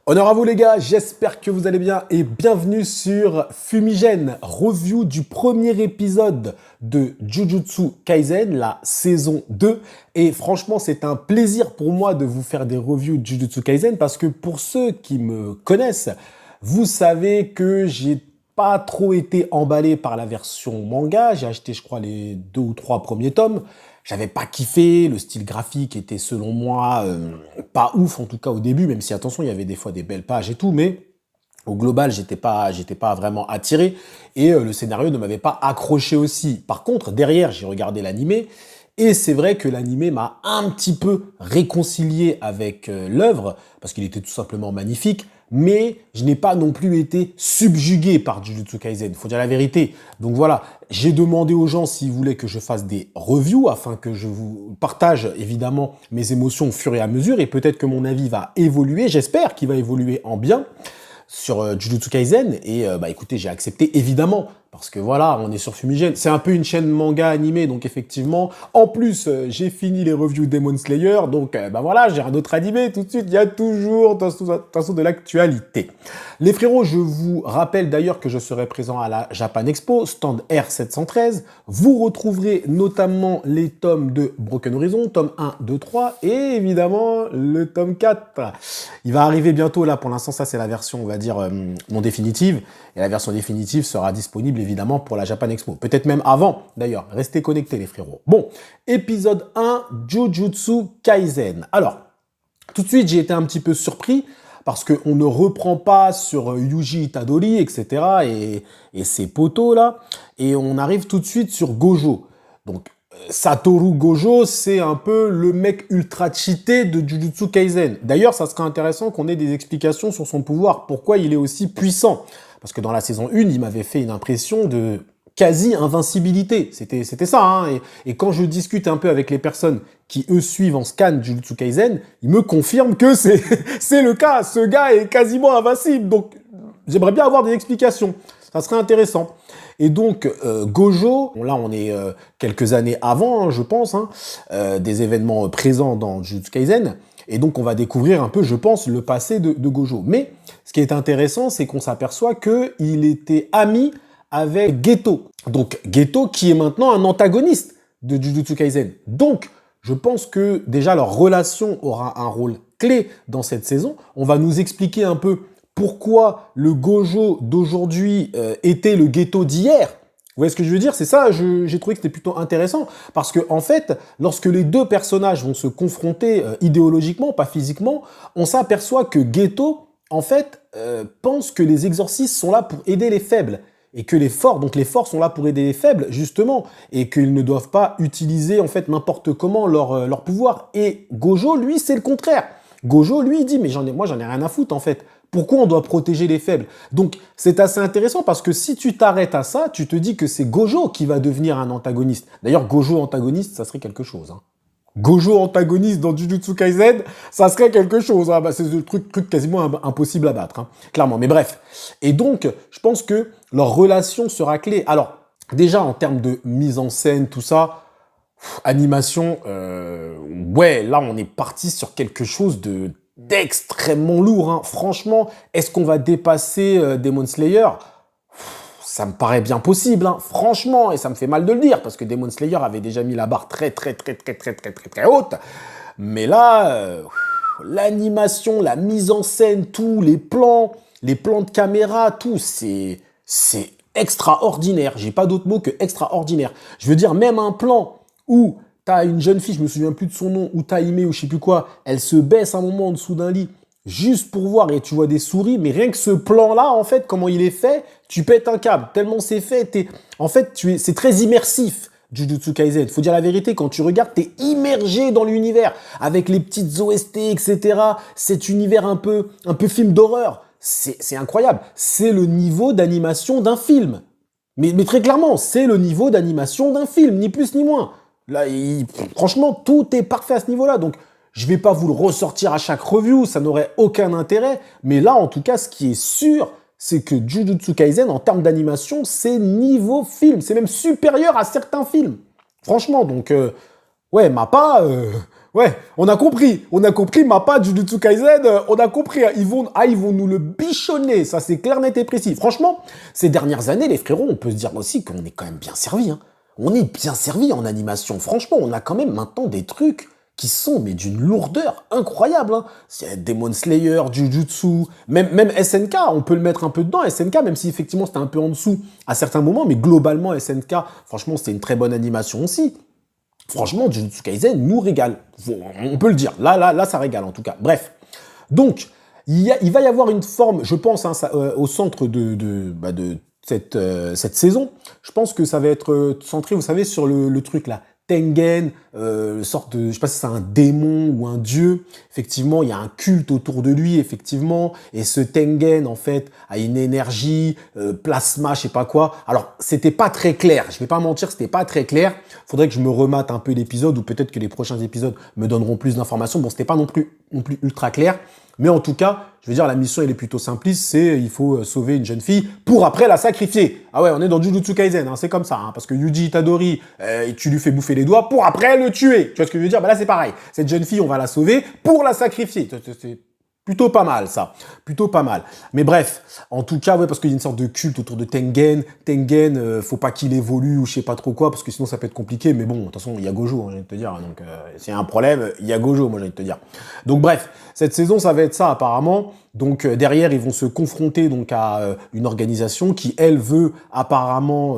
Honneur à vous les gars, j'espère que vous allez bien et bienvenue sur Fumigène, review du premier épisode de Jujutsu Kaisen, la saison 2. Et franchement, c'est un plaisir pour moi de vous faire des reviews de Jujutsu Kaisen parce que pour ceux qui me connaissent, vous savez que j'ai pas trop été emballé par la version manga. J'ai acheté, je crois, les 2 ou 3 premiers tomes. J'avais pas kiffé, le style graphique était selon moi pas ouf en tout cas au début, même si attention il y avait des fois des belles pages et tout, mais au global j'étais pas vraiment attiré et le scénario ne m'avait pas accroché aussi. Par contre derrière j'ai regardé l'animé et c'est vrai que l'animé m'a un petit peu réconcilié avec l'œuvre parce qu'il était tout simplement magnifique. Mais je n'ai pas non plus été subjugué par Jujutsu Kaisen, faut dire la vérité. Donc voilà, j'ai demandé aux gens s'ils voulaient que je fasse des reviews afin que je vous partage évidemment mes émotions au fur et à mesure et peut-être que mon avis va évoluer, j'espère qu'il va évoluer en bien sur Jujutsu Kaisen et bah écoutez, j'ai accepté évidemment parce que voilà, on est sur Fumigène, c'est un peu une chaîne manga animée donc effectivement, en plus j'ai fini les reviews Demon Slayer donc bah voilà, j'ai un autre animé tout de suite, il y a toujours de toute façon de l'actualité. Les frérots, je vous rappelle d'ailleurs que je serai présent à la Japan Expo, stand R713. Vous retrouverez notamment les tomes de Broken Horizon, tome 1, 2, 3 et évidemment le tome 4. Il va arriver bientôt là, pour l'instant ça c'est la version on va dire non définitive et la version définitive sera disponible évidemment pour la Japan Expo. Peut-être même avant d'ailleurs, restez connectés les frérots. Bon, épisode 1, Jujutsu Kaisen. Alors, tout de suite j'ai été un petit peu surpris parce qu'on ne reprend pas sur Yuji Itadori, etc. et ses potos là, et on arrive tout de suite sur Gojo. Donc, Satoru Gojo, c'est un peu le mec ultra cheaté de Jujutsu Kaisen. D'ailleurs, ça serait intéressant qu'on ait des explications sur son pouvoir, pourquoi il est aussi puissant. Parce que dans la saison 1, il m'avait fait une impression de quasi-invincibilité. C'était ça, hein. Et quand je discute un peu avec les personnes qui, eux, suivent en scan Jujutsu Kaisen, ils me confirment que c'est le cas. Ce gars est quasiment invincible. Donc, j'aimerais bien avoir des explications. Ça serait intéressant. Et donc, Gojo, là, on est quelques années avant, hein, je pense, hein, des événements présents dans Jujutsu Kaisen. Et donc, on va découvrir un peu, je pense, le passé de Gojo. Mais, ce qui est intéressant, c'est qu'on s'aperçoit qu'il était ami avec Geto. Donc, Geto qui est maintenant un antagoniste de Jujutsu Kaisen. Donc, je pense que déjà leur relation aura un rôle clé dans cette saison. On va nous expliquer un peu pourquoi le Gojo d'aujourd'hui était le Geto d'hier. Vous voyez ce que je veux dire? C'est ça, j'ai trouvé que c'était plutôt intéressant. Parce que, en fait, lorsque les deux personnages vont se confronter idéologiquement, pas physiquement, on s'aperçoit que Geto, en fait, pense que les exorcistes sont là pour aider les faibles. Et que les forts, donc les forts sont là pour aider les faibles, justement, et qu'ils ne doivent pas utiliser, en fait, n'importe comment leur pouvoir. Et Gojo, lui, c'est le contraire. Gojo, lui, il dit, mais moi, j'en ai rien à foutre, en fait. Pourquoi on doit protéger les faibles? Donc, c'est assez intéressant parce que si tu t'arrêtes à ça, tu te dis que c'est Gojo qui va devenir un antagoniste. D'ailleurs, Gojo antagoniste, ça serait quelque chose, hein. Gojo antagoniste dans Jujutsu Kaisen, ça serait quelque chose. Hein. Bah, c'est le truc quasiment impossible à battre, hein, clairement. Mais bref. Et donc, je pense que leur relation sera clé. Alors, déjà, en termes de mise en scène, tout ça, animation, ouais, là, on est parti sur quelque chose d'extrêmement lourd. Hein. Franchement, est-ce qu'on va dépasser Demon Slayer? Ça me paraît bien possible, hein, franchement, et ça me fait mal de le dire, parce que Demon Slayer avait déjà mis la barre très haute, mais là, l'animation, la mise en scène, tout, les plans de caméra, tout, c'est extraordinaire, j'ai pas d'autre mot que extraordinaire. Je veux dire, même un plan où t'as une jeune fille, je me souviens plus de son nom, ou Taime, ou je sais plus quoi, elle se baisse un moment en dessous d'un lit, juste pour voir, et tu vois des souris, mais rien que ce plan-là, en fait, comment il est fait, tu pètes un câble, tellement c'est fait, en fait, c'est très immersif, Jujutsu Kaisen. Faut dire la vérité, quand tu regardes, t'es immergé dans l'univers, avec les petites OST, etc., cet univers un peu film d'horreur, c'est incroyable, c'est le niveau d'animation d'un film. Mais très clairement, c'est le niveau d'animation d'un film, ni plus ni moins. Là, franchement, tout est parfait à ce niveau-là, donc je vais pas vous le ressortir à chaque review, ça n'aurait aucun intérêt. Mais là, en tout cas, ce qui est sûr, c'est que Jujutsu Kaisen, en termes d'animation, c'est niveau film. C'est même supérieur à certains films. Franchement, donc, ouais, Mappa, Ouais, on a compris, Mappa, Jujutsu Kaisen, on a compris, hein. Ils vont nous le bichonner, ça c'est clair, net et précis. Franchement, ces dernières années, les frérots, on peut se dire aussi qu'on est quand même bien servi, hein. On est bien servi en animation, franchement, on a quand même maintenant des trucs qui sont, mais d'une lourdeur incroyable, hein. C'est Demon Slayer, Jujutsu, même SNK, on peut le mettre un peu dedans, SNK, même si effectivement c'était un peu en dessous à certains moments, mais globalement, SNK, franchement, c'était une très bonne animation aussi. Franchement, Jujutsu Kaisen nous régale. On peut le dire. Là, ça régale en tout cas. Bref. Donc, il va y avoir une forme, je pense, hein, au centre de cette saison. Je pense que ça va être centré, vous savez, sur le truc là. Tengen, sorte de, je sais pas si c'est un démon ou un dieu. Effectivement, il y a un culte autour de lui, effectivement. Et ce Tengen, en fait, a une énergie, plasma, je sais pas quoi. Alors, c'était pas très clair. Je vais pas mentir, c'était pas très clair. Faudrait que je me remate un peu l'épisode, ou peut-être que les prochains épisodes me donneront plus d'informations. Bon, c'était pas non plus ultra clair. Mais en tout cas, je veux dire, la mission, elle est plutôt simpliste, c'est il faut sauver une jeune fille pour après la sacrifier. Ah ouais, on est dans Jujutsu Kaisen, hein, c'est comme ça, hein, parce que Yuji Itadori, tu lui fais bouffer les doigts pour après le tuer. Tu vois ce que je veux dire? Bah là, c'est pareil. Cette jeune fille, on va la sauver pour la sacrifier. C'est plutôt pas mal, ça. Plutôt pas mal. Mais bref, en tout cas, ouais, parce qu'il y a une sorte de culte autour de Tengen. Tengen, faut pas qu'il évolue ou je sais pas trop quoi, parce que sinon ça peut être compliqué. Mais bon, de toute façon, il y a Gojo, hein, j'ai envie de te dire. Donc, s'il y a un problème, il y a Gojo, moi, j'ai envie de te dire. Donc, bref, cette saison, ça va être ça, apparemment. Donc, derrière, ils vont se confronter donc à une organisation qui, elle, veut apparemment,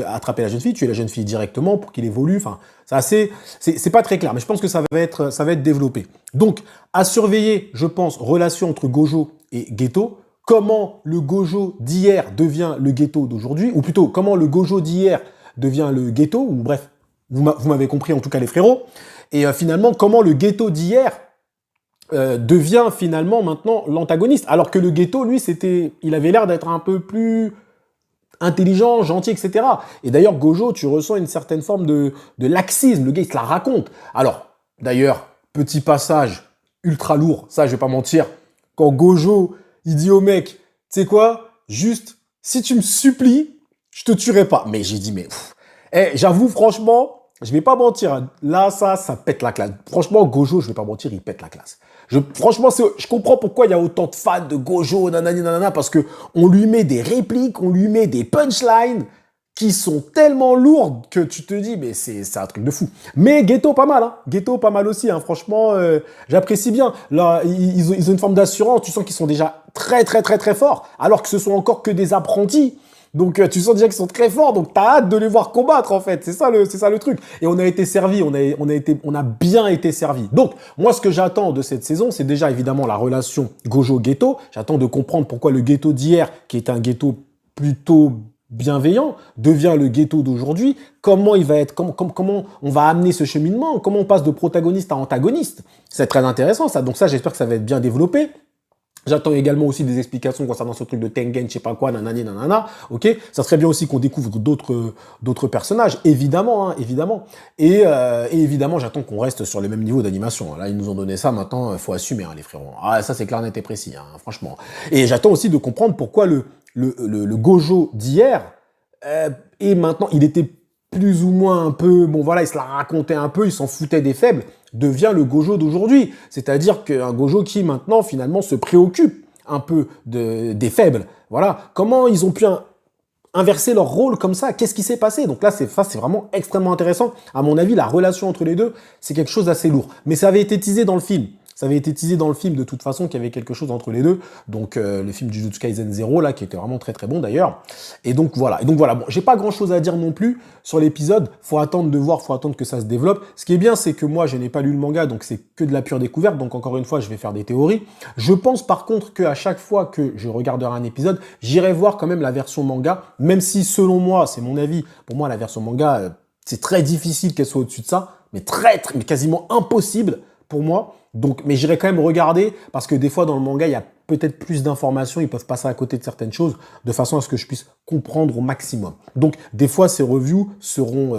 attraper la jeune fille, tuer la jeune fille directement pour qu'il évolue. Enfin, c'est pas très clair, mais je pense que ça va être développé. Donc, à surveiller, je pense, relation entre Gojo et Geto. Comment le Gojo d'hier devient le Geto d'aujourd'hui, ou plutôt, comment le Gojo d'hier devient le Geto, ou bref, vous m'avez compris en tout cas les frérots. Et finalement, comment le Geto d'hier devient finalement maintenant l'antagoniste. Alors que le Geto, lui, il avait l'air d'être un peu plus intelligent, gentil, etc. Et d'ailleurs, Gojo, tu ressens une certaine forme de laxisme. Le gars, il te la raconte. Alors, d'ailleurs, petit passage ultra lourd, ça, je vais pas mentir. Quand Gojo, il dit au mec, tu sais quoi, juste, si tu me supplies, je te tuerai pas. Mais j'ai dit, mais... j'avoue, franchement, je vais pas mentir. Hein. Là, ça pète la classe. Franchement, Gojo, je vais pas mentir, il pète la classe. Franchement, je comprends pourquoi il y a autant de fans de Gojo, nanani, nanana, parce que on lui met des répliques, on lui met des punchlines qui sont tellement lourdes que tu te dis, mais c'est un truc de fou. Mais Geto, pas mal, hein. Geto, pas mal aussi, hein. Franchement, j'apprécie bien. Là, ils ont une forme d'assurance. Tu sens qu'ils sont déjà très, très, très, très forts, alors que ce sont encore que des apprentis. Donc, tu sens déjà qu'ils sont très forts, donc t'as hâte de les voir combattre, en fait. C'est ça le truc. Et on a été servi, on a bien été servi. Donc, moi, ce que j'attends de cette saison, c'est déjà, évidemment, la relation Gojo-Geto. J'attends de comprendre pourquoi le Geto d'hier, qui est un Geto plutôt bienveillant, devient le Geto d'aujourd'hui. Comment il va être, comment on va amener ce cheminement, comment on passe de protagoniste à antagoniste. C'est très intéressant, ça. Donc ça, j'espère que ça va être bien développé. J'attends également aussi des explications concernant ce truc de Tengen, je sais pas quoi, nanani, nanana, ok. Ça serait bien aussi qu'on découvre d'autres personnages, évidemment, hein, évidemment. Et évidemment, j'attends qu'on reste sur le même niveau d'animation. Là, ils nous ont donné ça, maintenant, faut assumer, hein, les frérots. Ah, ça, c'est clair, net et précis, hein, franchement. Et j'attends aussi de comprendre pourquoi le Gojo d'hier, et maintenant, il était plus ou moins un peu, bon voilà, il se la racontait un peu, il s'en foutait des faibles, devient le Gojo d'aujourd'hui. C'est-à-dire qu'un Gojo qui maintenant finalement se préoccupe un peu des faibles. Voilà, comment ils ont pu inverser leur rôle comme ça, qu'est-ce qui s'est passé? Donc là, c'est vraiment extrêmement intéressant. À mon avis, la relation entre les deux, c'est quelque chose d'assez lourd. Mais ça avait été teasé dans le film. Ça avait été teasé dans le film de toute façon qu'il y avait quelque chose entre les deux. Donc le film Jujutsu Kaisen 0 là qui était vraiment très très bon d'ailleurs. Et donc voilà. Bon, j'ai pas grand chose à dire non plus sur l'épisode. Faut attendre de voir, faut attendre que ça se développe. Ce qui est bien, c'est que moi je n'ai pas lu le manga, donc c'est que de la pure découverte. Donc encore une fois, je vais faire des théories. Je pense par contre qu'à chaque fois que je regarderai un épisode, j'irai voir quand même la version manga, même si selon moi, c'est mon avis, pour moi la version manga, c'est très difficile qu'elle soit au-dessus de ça, mais mais quasiment impossible pour moi. Donc, mais j'irai quand même regarder parce que des fois dans le manga, il y a peut-être plus d'informations, ils peuvent passer à côté de certaines choses de façon à ce que je puisse comprendre au maximum. Donc, des fois, ces reviews seront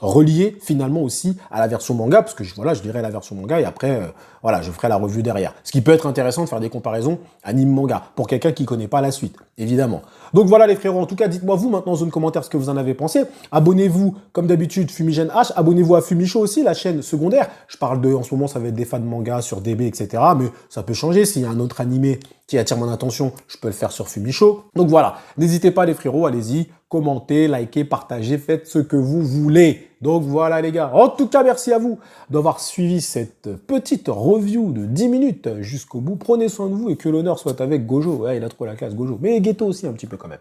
reliées finalement aussi à la version manga, parce que voilà, je lirai la version manga et après, voilà, je ferai la revue derrière. Ce qui peut être intéressant de faire des comparaisons anime-manga, pour quelqu'un qui connaît pas la suite, évidemment. Donc voilà les frérots, en tout cas, dites-moi vous maintenant en zone commentaire ce que vous en avez pensé. Abonnez-vous, comme d'habitude, Fumigène H. Abonnez-vous à Fumicho aussi, la chaîne secondaire. Je parle en ce moment, ça va être des fans de manga sur DB, etc. Mais ça peut changer. S'il y a un autre animé qui attire mon attention, je peux le faire sur Fumicho. Donc voilà, n'hésitez pas les frérots, allez-y, commentez, likez, partagez, faites ce que vous voulez. Donc voilà les gars, en tout cas merci à vous d'avoir suivi cette petite review de 10 minutes jusqu'au bout. Prenez soin de vous et que l'honneur soit avec Gojo. Ouais, il a trop la classe Gojo, mais Ghetto aussi un petit peu quand même.